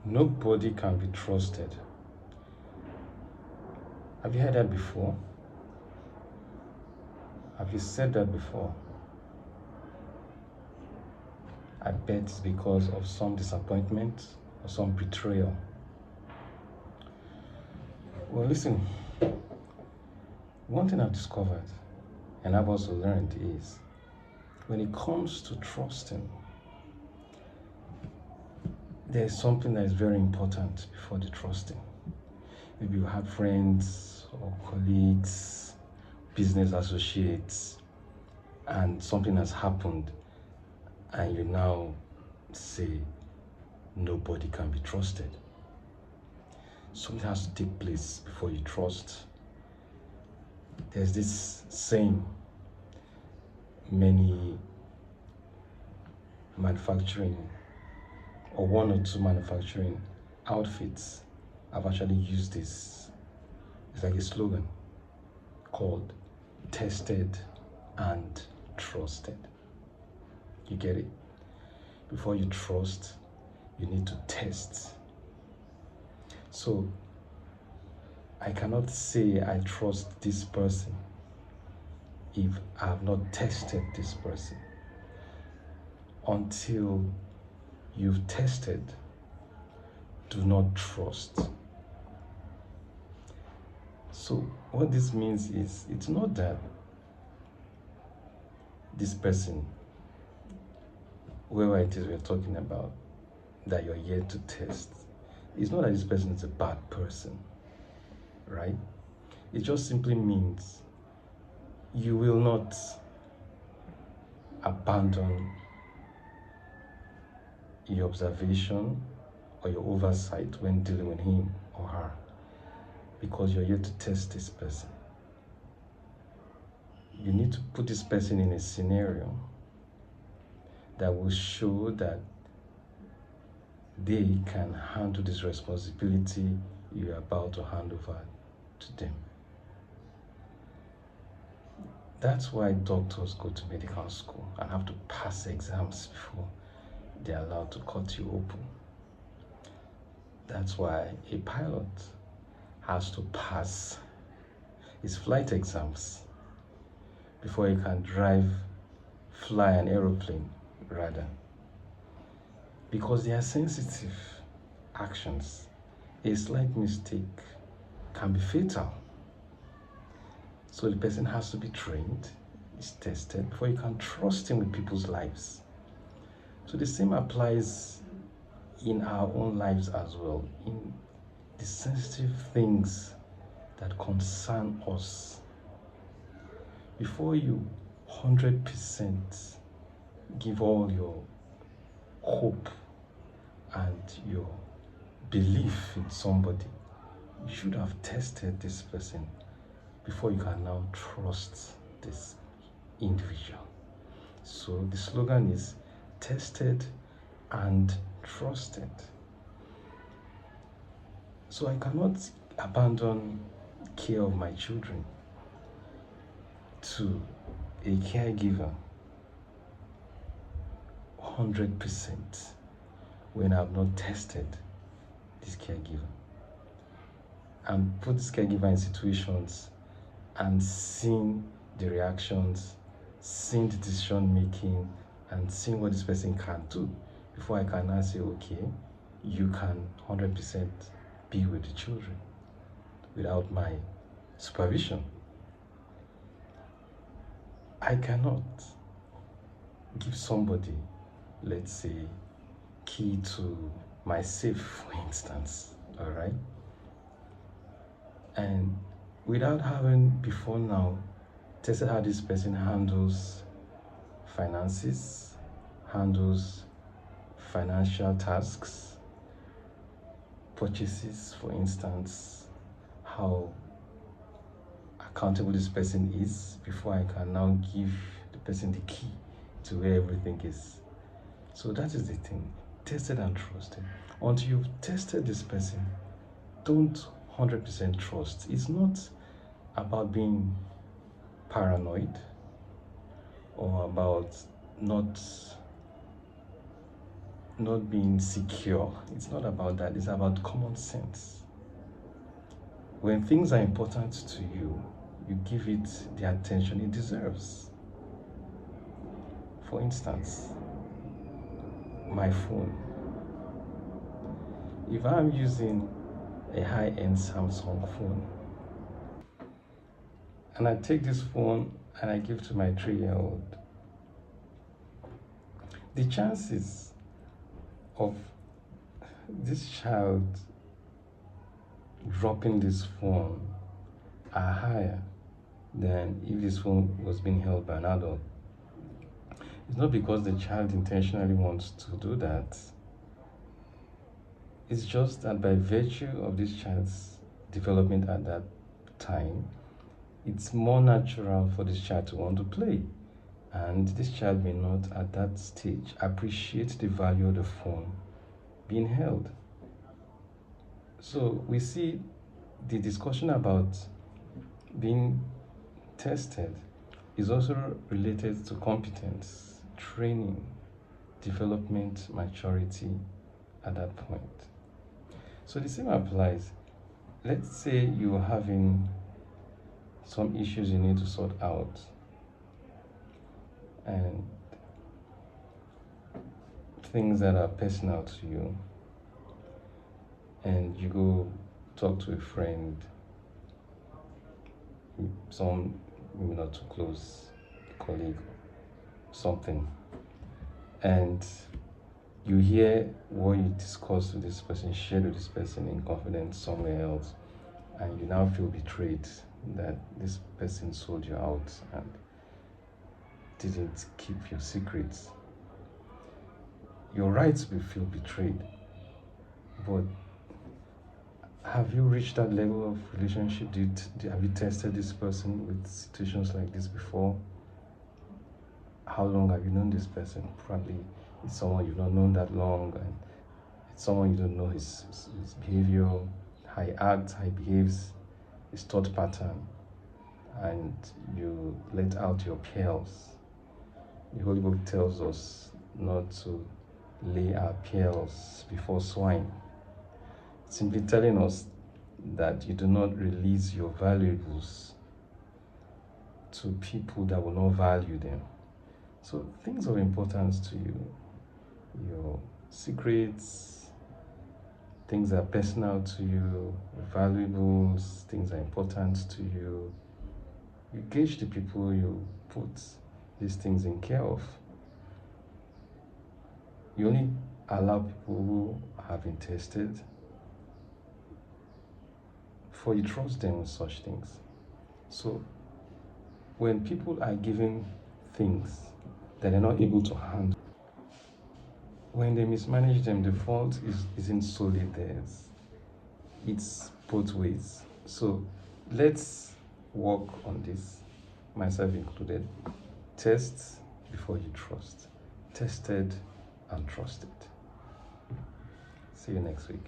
Nobody can be trusted. Have you heard that before? Have you said that before? I bet it's because of some disappointment or some betrayal. Well, listen, one thing I've discovered and I've also learned is when it comes to trusting, there's something that is very important before the trusting. Maybe you have friends or colleagues, business associates, and something has happened, and you now say, nobody can be trusted. Something has to take place before you trust. There's this saying, many manufacturing or one or two manufacturing outfits have actually used this. It's like a slogan called tested and trusted. You get it? Before you trust, you need to test. So I cannot say I trust this person if I have not tested this person. Until you've tested, do not trust. So what this means is, it's not that this person, whoever it is we're talking about, that you're yet to test, it's not that this person is a bad person, right? It just simply means you will not abandon your observation or your oversight when dealing with him or her because you're yet to test this person. You need to put this person in a scenario that will show that they can handle this responsibility you're about to hand over to them. That's why doctors go to medical school and have to pass exams before they're allowed to cut you open. That's why a pilot has to pass his flight exams before he can fly an aeroplane, rather. Because they are sensitive actions. A slight mistake can be fatal. So the person has to be trained, is tested, before you can trust him with people's lives. So the same applies in our own lives as well, in the sensitive things that concern us. Before you 100% give all your hope and your belief in somebody, you should have tested this person before you can now trust this individual. So the slogan is tested and trusted. So I cannot abandon care of my children to a caregiver 100% when I have not tested this caregiver and put this caregiver in situations and seen the reactions, seen the decision making, and seeing what this person can do before I can now say, okay, you can 100% be with the children without my supervision. I cannot give somebody, let's say, key to my safe, for instance, all right? And without having before now tested how this person handles finances, handles financial tasks, purchases, for instance, how accountable this person is, before I can now give the person the key to where everything is. So that is the thing, tested and trusted. Until you've tested this person, don't 100% trust. It's not about being paranoid or about not not being secure. It's not about that. It's about common sense. When things are important to you, you give it the attention it deserves. For instance, my phone. If I'm using a high-end Samsung phone and I take this phone and I give to my 3-year-old, the chances of this child dropping this phone are higher than if this phone was being held by an adult. It's not because the child intentionally wants to do that. It's just that by virtue of this child's development at that time, it's more natural for this child to want to play. And this child may not at that stage appreciate the value of the phone being held. So we see the discussion about being tested is also related to competence, training, development, maturity at that point. So the same applies. Let's say you're having some issues you need to sort out, and things that are personal to you, and you go talk to a friend, some maybe not too close colleague, something, and you hear what you discussed with this person, shared with this person in confidence somewhere else, and you now feel betrayed that this person sold you out and didn't keep your secrets. You're right to feel betrayed, but have you reached that level of relationship? Have you tested this person with situations like this before? How long have you known this person? Probably it's someone you've not known that long, and it's someone you don't know his behavior, how he acts, how he behaves, his thought pattern, and you let out your pearls. The Holy Book tells us not to lay our pearls before swine, simply telling us that you do not release your valuables to people that will not value them. So things of importance to you, your secrets, things that are personal to you, valuables, things that are important to you. You gauge the people you put these things in care of. You only allow people who have been tested, for you trust them with such things. So when people are given things that they're not able to handle, when they mismanage them, the fault isn't solely theirs. It's both ways. So let's work on this, myself included. Test before you trust. Tested and trusted. See you next week.